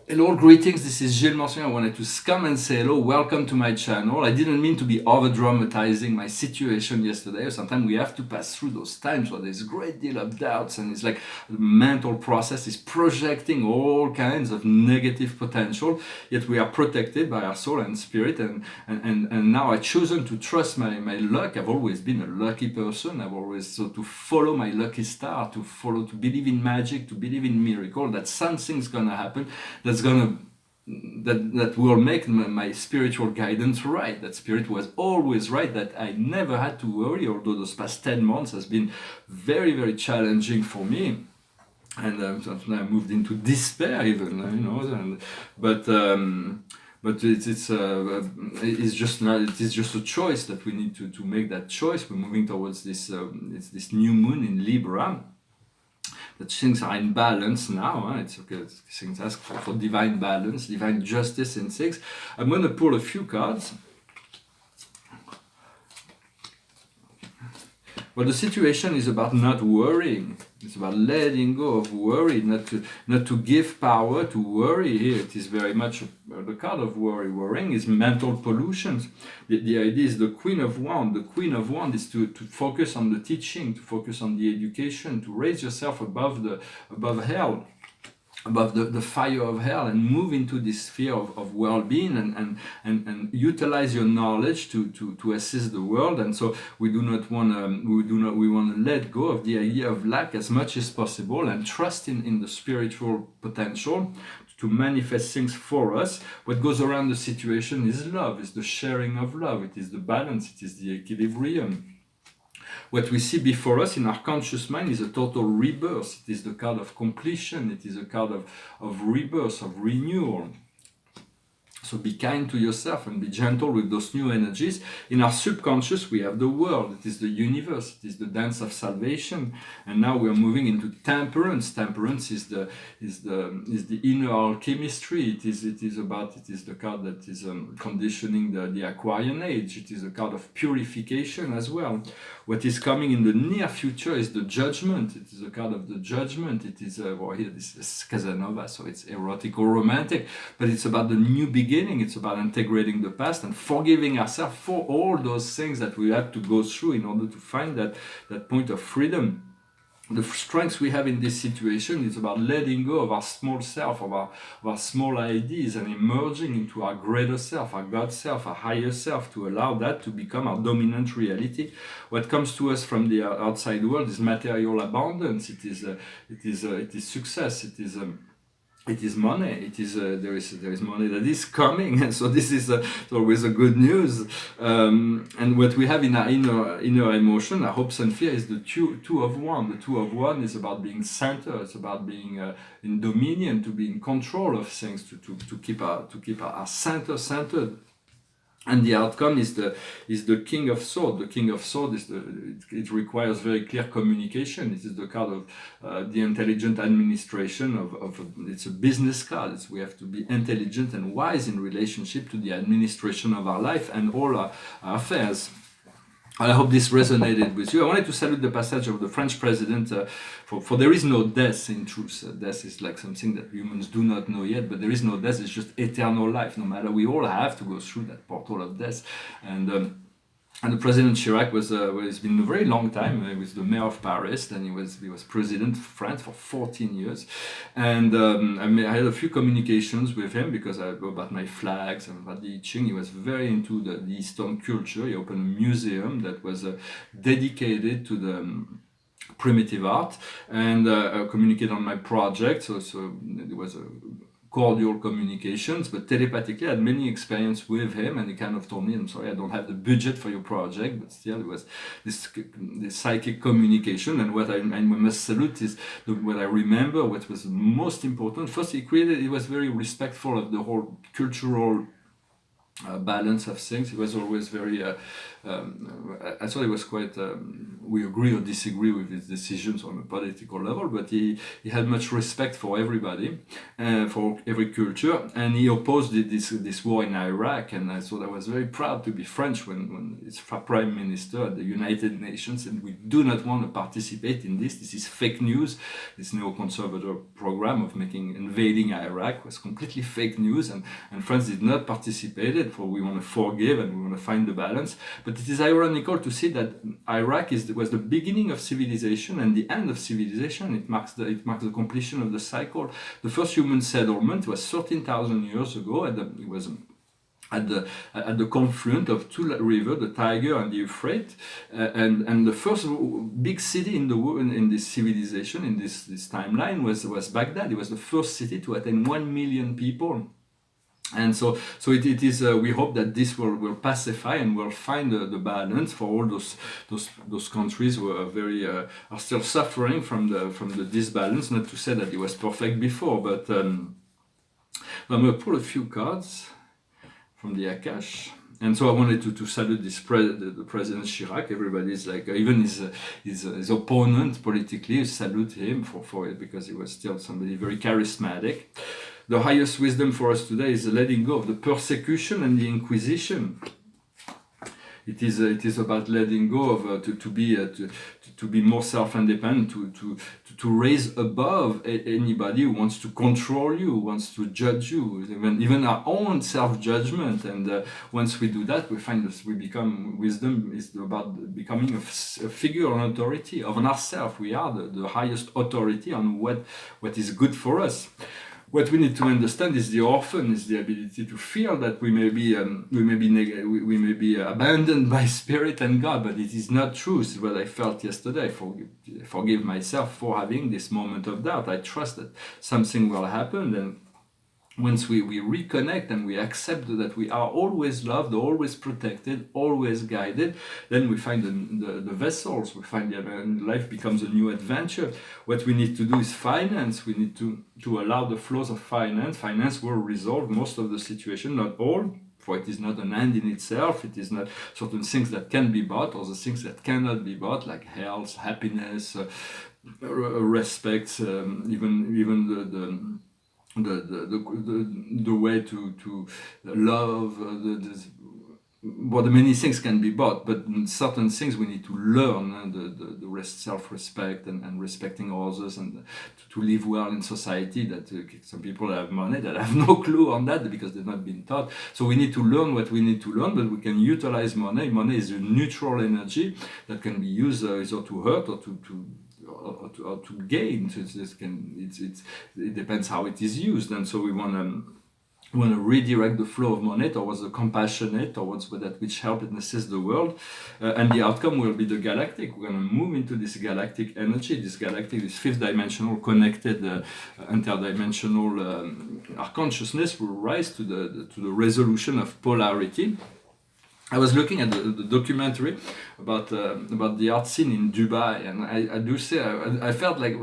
Hello, greetings, this is Gillesmansillon. I wanted to come and say hello, welcome to my channel. I didn't mean to be over-dramatizing my situation yesterday. Sometimes we have to pass through those times where there's a great deal of doubts and it's like the mental process is projecting all kinds of negative potential, yet we are protected by our soul and spirit, and now I've chosen to trust my luck. I've always been a lucky person. I've always to follow my lucky star, to believe in magic, to believe in miracle, that something's gonna happen, that will make my spiritual guidance right. That spirit was always right, that I never had to worry, although those past 10 months has been very, very challenging for me. And I moved into despair even, but it's just a choice that we need to make that choice. We're moving towards this new moon in Libra, that things are in balance now. It's okay. Things ask for divine balance, divine justice in things. I'm going to pull a few cards. Well, the situation is about not worrying. It's about letting go of worry, not to give power to worry. Here it is very much the card of worry. Worrying is mental pollution. The idea is the Queen of Wands. The Queen of Wands is to focus on the teaching, to focus on the education, to raise yourself above hell, above the fire of hell, and move into this sphere of well-being and utilize your knowledge to assist the world. And so we want to let go of the idea of lack as much as possible and trust in the spiritual potential to manifest things for us. What goes around the situation is love, is the sharing of love, it is the balance, it is the equilibrium. What we see before us in our conscious mind is a total rebirth. It is the card of completion. It is a card of rebirth, of renewal. So be kind to yourself and be gentle with those new energies. In our subconscious, we have the world. It is the universe. It is the dance of salvation. And now we are moving into temperance. Temperance is the inner alchemistry. It is the card that is conditioning the Aquarian age. It is a card of purification as well. What is coming in the near future is the judgment. It is a card of the judgment. It is here this is Casanova, so it's erotic or romantic, but it's about the new beginning. It's about integrating the past and forgiving ourselves for all those things that we had to go through in order to find that point of freedom. The strength we have in this situation is about letting go of our small self, of our small ideas, and emerging into our greater self, our God self, our higher self, to allow that to become our dominant reality. What comes to us from the outside world is material abundance. It is success. It is money. It is there is money that is coming, and so this is always a good news. And what we have in our inner emotion, our hopes and fear, is the two of Wands. The Two of Wands is about being centered. It's about being in dominion, to be in control of things, to keep our center centered. And the outcome is the King of Swords. The King of Swords it requires very clear communication. It is the card of the intelligent administration it's a business card. We have to be intelligent and wise in relationship to the administration of our life and all our affairs. I hope this resonated with you. I wanted to salute the passage of the French president, for there is no death in truth. Death is like something that humans do not know yet, but there is no death. It's just eternal life. No matter, we all have to go through that portal of death. And the President Chirac it's been a very long time. He was the mayor of Paris, and he was president of France for 14 years. And I had a few communications with him because about my flags and about the I Ching. He was very into the Eastern culture. He opened a museum that was dedicated to the primitive art, and communicate on my project. So it was a cordial communications, but telepathically I had many experience with him, and he kind of told me, I'm sorry, I don't have the budget for your project, but still it was this psychic communication. And what I must salute is what I remember, what was most important. First, he was very respectful of the whole cultural balance of things. He was always very, I thought he was quite, we agree or disagree with his decisions on a political level, but he had much respect for everybody, for every culture, and he opposed this war in Iraq, and I thought I was very proud to be French when it's Prime Minister at the United Nations, and we do not want to participate in this. This is fake news. This neoconservative program of invading Iraq was completely fake news, and France did not participate. For we want to forgive and we want to find the balance. But it is ironical to see that Iraq was the beginning of civilization and the end of civilization. It marks the completion of the cycle. The first human settlement was 13,000 years ago, and it was at the confluence of two rivers, the Tiger and the Euphrates, and the first big city in the world in this civilization, in this timeline, was Baghdad. It was the first city to attain 1 million people. And so it is. We hope that this will pacify and will find the balance for all those countries who are are still suffering from the disbalance. Not to say that it was perfect before, but I'm going to pull a few cards from the Akash. And so I wanted to salute the President Chirac. Everybody's like, even his opponent politically, salute him for it, because he was still somebody very charismatic. The highest wisdom for us today is letting go of the persecution and the Inquisition. It is about letting go of to be more self-independent, to raise above anybody who wants to control you, who wants to judge you, even our own self-judgment. And once we do that, we find that we become, wisdom is about becoming a figure of authority of ourselves. We are the highest authority on what is good for us. What we need to understand is the orphan is the ability to feel that we may be abandoned by spirit and God, but it is not true. It's what I felt yesterday. Forgive myself for having this moment of doubt. I trust that something will happen, and once we reconnect and we accept that we are always loved, always protected, always guided, then we find the vessels, we find life becomes a new adventure. What we need to do is finance. We need to allow the flows of finance. Finance will resolve most of the situation, not all, for it is not an end in itself. It is not certain things that can be bought or the things that cannot be bought, like health, happiness, respect, even the way to love, the many things can be bought, but certain things we need to learn, the self-respect and respecting others, and to live well in society. That some people have money that have no clue on that because they've not been taught. So we need to learn what we need to learn, but we can utilize money. Money is a neutral energy that can be used either to hurt or to gain. It depends how it is used, and so we want to redirect the flow of money towards the compassionate, towards that which help and assist the world, and the outcome will be the galactic. We're going to move into this galactic energy, this fifth dimensional connected, interdimensional. Our consciousness will rise to the resolution of polarity. I was looking at the documentary about the art scene in Dubai, and I do say I felt like,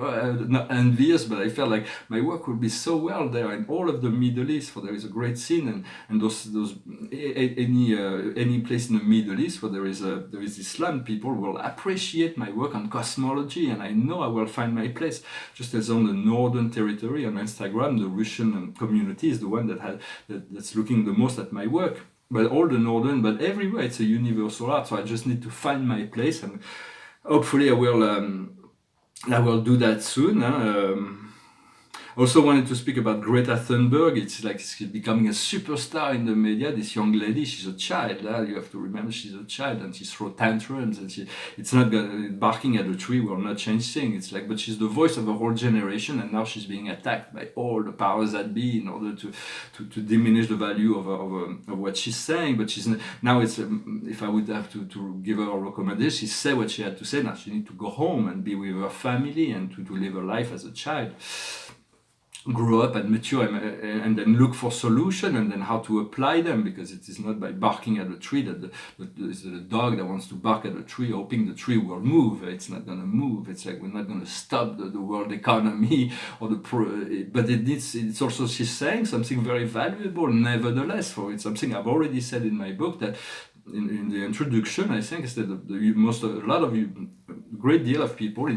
not envious, but I felt like my work would be so well there in all of the Middle East, for there is a great scene, and those any place in the Middle East where there is Islam, people will appreciate my work on cosmology, and I know I will find my place. Just as on the northern territory on Instagram, the Russian community is the one that's looking the most at my work. But all the northern, but everywhere it's a universal art. So I just need to find my place, and hopefully I will do that soon. Also wanted to speak about Greta Thunberg. It's like she's becoming a superstar in the media. This young lady, she's a child. You have to remember she's a child, and she throws tantrums, and it's not barking at a tree will not change things. It's like, but she's the voice of a whole generation, and now she's being attacked by all the powers that be in order to diminish the value of what she's saying. But now it's if I would have to give her a recommendation, she said what she had to say. Now she needs to go home and be with her family and to live her life as a child. grow up and mature and then look for solution and then how to apply them, because it is not by barking at a tree that the dog that wants to bark at a tree hoping the tree will move. It's not going to move. It's like we're not going to stop the world economy or but it's also, she's saying something very valuable nevertheless. For it's something I've already said in my book, that in the introduction, I think, is that a great deal of people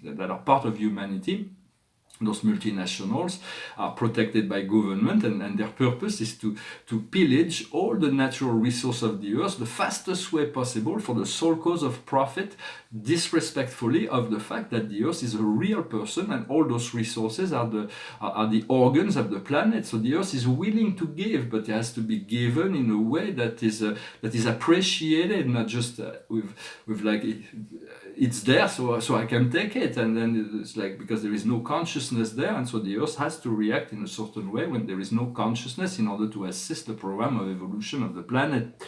that are part of humanity, those multinationals, are protected by government, and their purpose is to pillage all the natural resources of the earth the fastest way possible for the sole cause of profit, disrespectfully of the fact that the earth is a real person and all those resources are the organs of the planet. So the earth is willing to give, but it has to be given in a way that is appreciated, not just with like it's there, so I can take it, and then it's like, because there is no consciousness there, and so the earth has to react in a certain way when there is no consciousness in order to assist the program of evolution of the planet.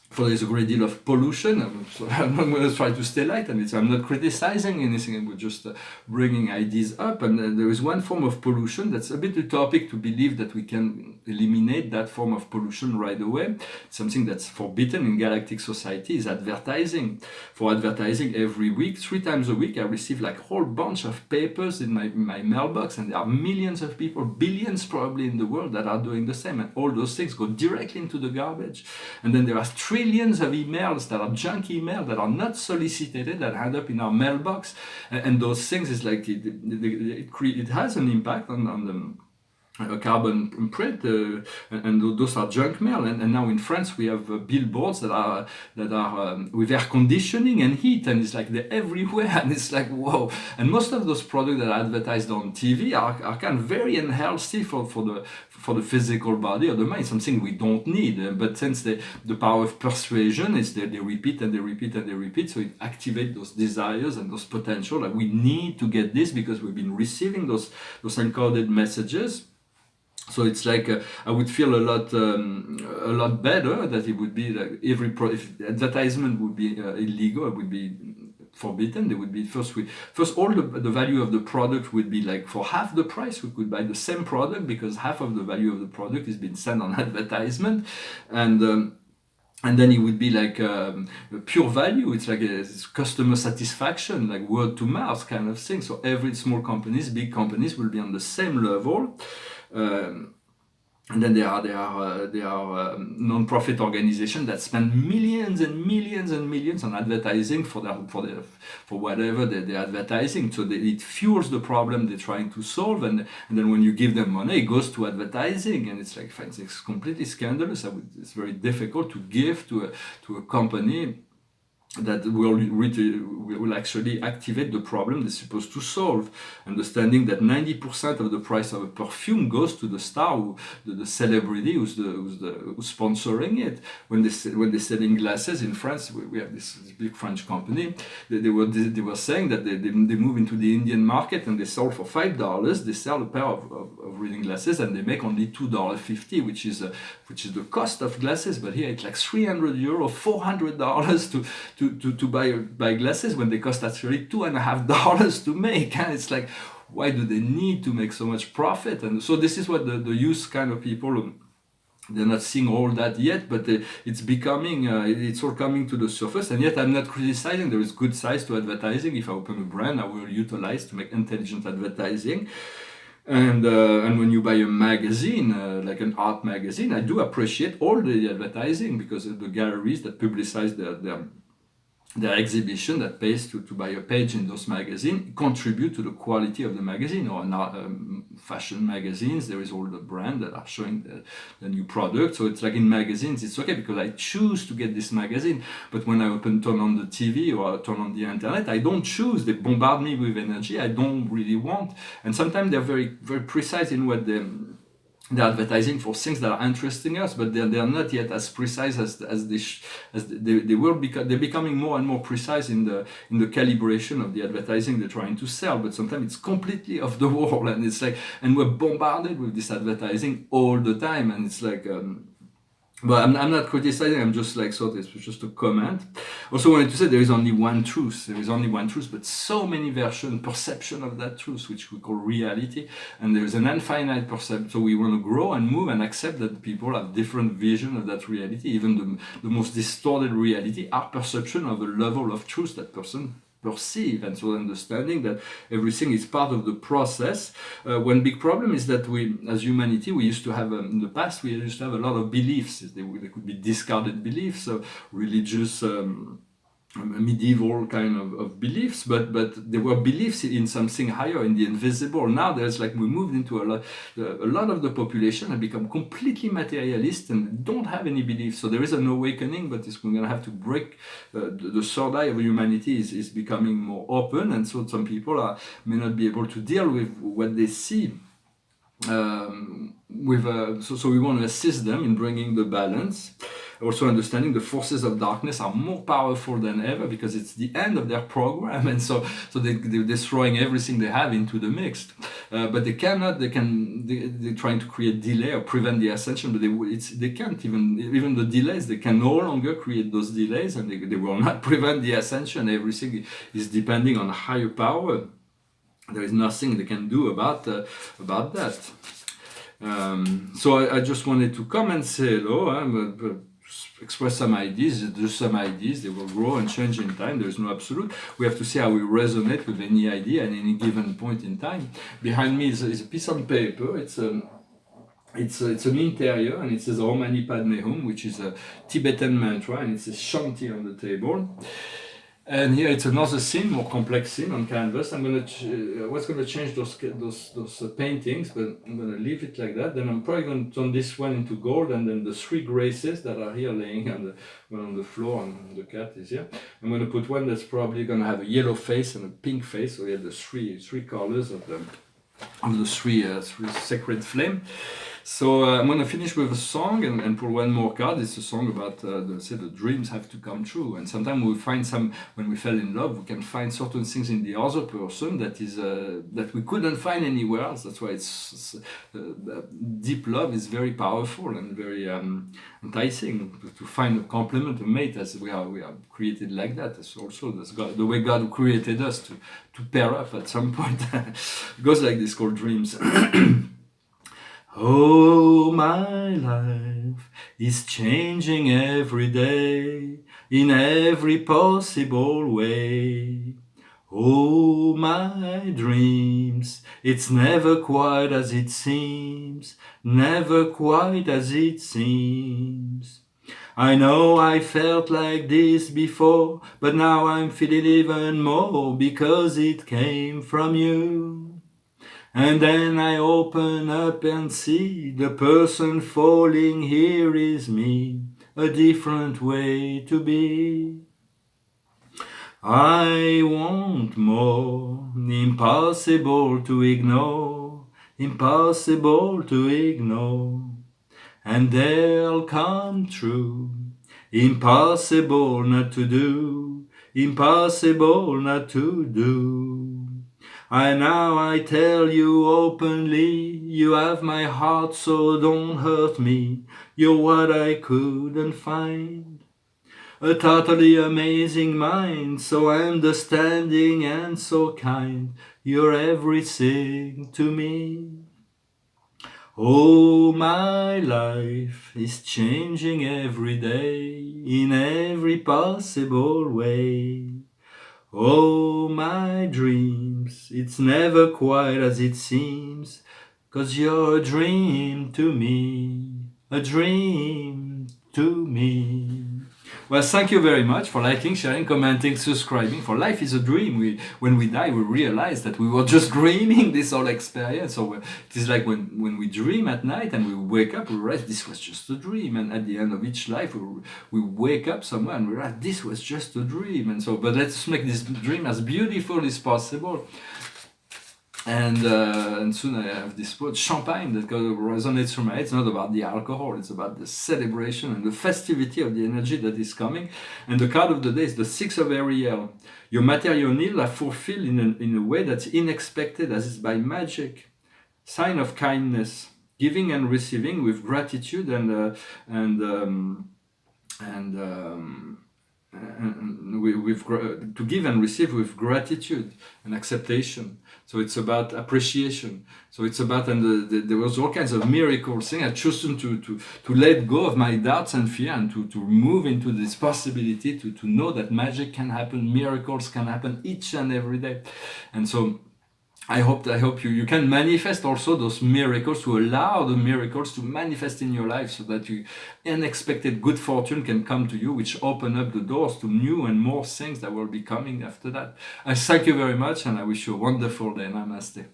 For there is a great deal of pollution, so I'm going to try to stay light, and I'm not criticizing anything, we're just bringing ideas up. And there is one form of pollution that's a bit utopic to believe that we can eliminate that form of pollution right away. Something that's forbidden in galactic society is advertising. For advertising, every week, 3 times a week, I receive like a whole bunch of papers in my mailbox, and there are millions of people, billions probably in the world, that are doing the same, and all those things go directly into the garbage. And then there are trillions of emails that are junk emails that are not solicited, that end up in our mailbox, and those things is like it has an impact on the carbon print, and those are junk mail. And now in France we have billboards that are with air conditioning and heat, and it's like they're everywhere, and it's like whoa. And most of those products that are advertised on TV are kind of very unhealthy for the physical body or the mind, something we don't need. But since the power of persuasion is that they repeat and they repeat and they repeat, so it activates those desires and those potential. Like we need to get this because we've been receiving those encoded messages. So it's like I would feel a lot better that it would be like if advertisement would be illegal, it would be forbidden. There would be first all the value of the product would be like for half the price we could buy the same product, because half of the value of the product is being sent on advertisement, and then it would be like pure value. It's like it's customer satisfaction, like word to mouth kind of thing. So every small companies, big companies will be on the same level. And then there are non-profit organizations that spend millions and millions and millions on advertising for whatever they're advertising. So it fuels the problem they're trying to solve, and then when you give them money, it goes to advertising, and it's like it's completely scandalous. It's very difficult to give to a company that will actually activate the problem they're supposed to solve. Understanding that 90% of the price of a perfume goes to the star, the celebrity who's sponsoring it. When they're selling glasses in France, we have this big French company. They were saying that they move into the Indian market and they sell for $5. They sell a pair of reading glasses and they make only $2.50, which is the cost of glasses. But here it's like €300, $400 to buy glasses when they cost actually $2.50 to make. And it's like, why do they need to make so much profit? And so this is what the youth kind of people, they're not seeing all that yet, but it's becoming, it's all coming to the surface. And yet I'm not criticizing. There is good sides to advertising. If I open a brand, I will utilize to make intelligent advertising. And when you buy a magazine, like an art magazine, I do appreciate all the advertising, because the galleries that publicize their exhibition, that pays to buy a page in those magazines, contribute to the quality of the magazine. Or fashion magazines, there is all the brands that are showing the new product. So it's like in magazines, it's okay because I choose to get this magazine. But when I turn on the TV or turn on the internet, I don't choose. They bombard me with energy I don't really want. And sometimes they're very, very precise in what they're advertising for things that are interesting us, but they're not yet as precise as they will become. They're becoming more and more precise in the calibration of the advertising they're trying to sell. But sometimes it's completely off the wall, and it's like, and we're bombarded with this advertising all the time, and it's like. But I'm not criticizing, I'm just like, so this was just a comment. Also wanted to say there is only one truth. There is only one truth, but so many versions, perception of that truth, which we call reality. And there is an infinite perception. So we want to grow and move and accept that people have different vision of that reality. Even the most distorted reality, our perception of the level of truth that person perceive, and so understanding that everything is part of the process. One big problem is that we, as humanity, we used to have, in the past, we used to have a lot of beliefs. They could be discarded beliefs, religious, medieval kind of beliefs, but there were beliefs in something higher, in the invisible. Now there's like, we moved into a lot of the population have become completely materialist and don't have any beliefs. So there is an awakening, but we're going to have to break the third eye of humanity is becoming more open, and so some people may not be able to deal with what they see. So we want to assist them in bringing the balance. Also understanding the forces of darkness are more powerful than ever because it's the end of their program, and so they're destroying everything they have into the mix. But they're trying to create delay or prevent the ascension, but they can't even the delays. They can no longer create those delays, and they will not prevent the ascension. Everything is depending on higher power. There is nothing they can do about that. So I just wanted to come and say hello. Express some ideas, just some ideas, they will grow and change in time. There is no absolute. We have to see how we resonate with any idea at any given point in time. Behind me is a piece of paper. It's an interior, and it says Om Mani Padme Hum, which is a Tibetan mantra, and it says Shanti on the table. And here it's another scene, more complex scene on canvas. I was going to change those paintings, but I'm going to leave it like that. Then I'm probably going to turn this one into gold, and then the three graces that are here laying on the floor, and the cat is here. I'm going to put one that's probably going to have a yellow face and a pink face. So we have the three colors of the three sacred flame. So I'm going to finish with a song and pull one more card. It's a song about the dreams have to come true. And sometimes we find when we fell in love, we can find certain things in the other person that we couldn't find anywhere else. That's why deep love is very powerful and very enticing to find a complement, a mate, as we are created like that. It's also the way God created us to pair up at some point. It goes like this, called dreams. Oh, my life is changing every day in every possible way. Oh, my dreams, it's never quite as it seems, never quite as it seems. I know I felt like this before, but now I'm feeling even more because it came from you. And then I open up and see the person falling here is me, a different way to be. I want more, impossible to ignore, impossible to ignore. And they'll come true, impossible not to do, impossible not to do. Now I tell you openly, you have my heart, so don't hurt me. You're what I couldn't find. A totally amazing mind, so understanding and so kind. You're everything to me. Oh, my life is changing every day in every possible way. Oh, my dreams, it's never quite as it seems, 'cause you're a dream to me, a dream to me. Well, thank you very much for liking, sharing, commenting, subscribing. For life is a dream. When we die, we realize that we were just dreaming this whole experience. So it is like when we dream at night and we wake up, we realize this was just a dream. And at the end of each life, we wake up somewhere and we realize this was just a dream. And so, but let's make this dream as beautiful as possible. And soon I have this word champagne that resonates through my head. It's not about the alcohol, it's about the celebration and the festivity of the energy that is coming. And the card of the day is the Six of Ariel. Your material needs are fulfilled in a way that's unexpected, as is by magic. Sign of kindness. giving and receiving with gratitude and um, and to give and receive with gratitude and acceptation. So it's about appreciation. So it's about, and there was all kinds of miracles thing. I chosen to let go of my doubts and fear and to move into this possibility to know that magic can happen, miracles can happen each and every day. And so I hope you can manifest also those miracles, to allow the miracles to manifest in your life, so that unexpected good fortune can come to you, which open up the doors to new and more things that will be coming after that. I thank you very much, and I wish you a wonderful day. Namaste.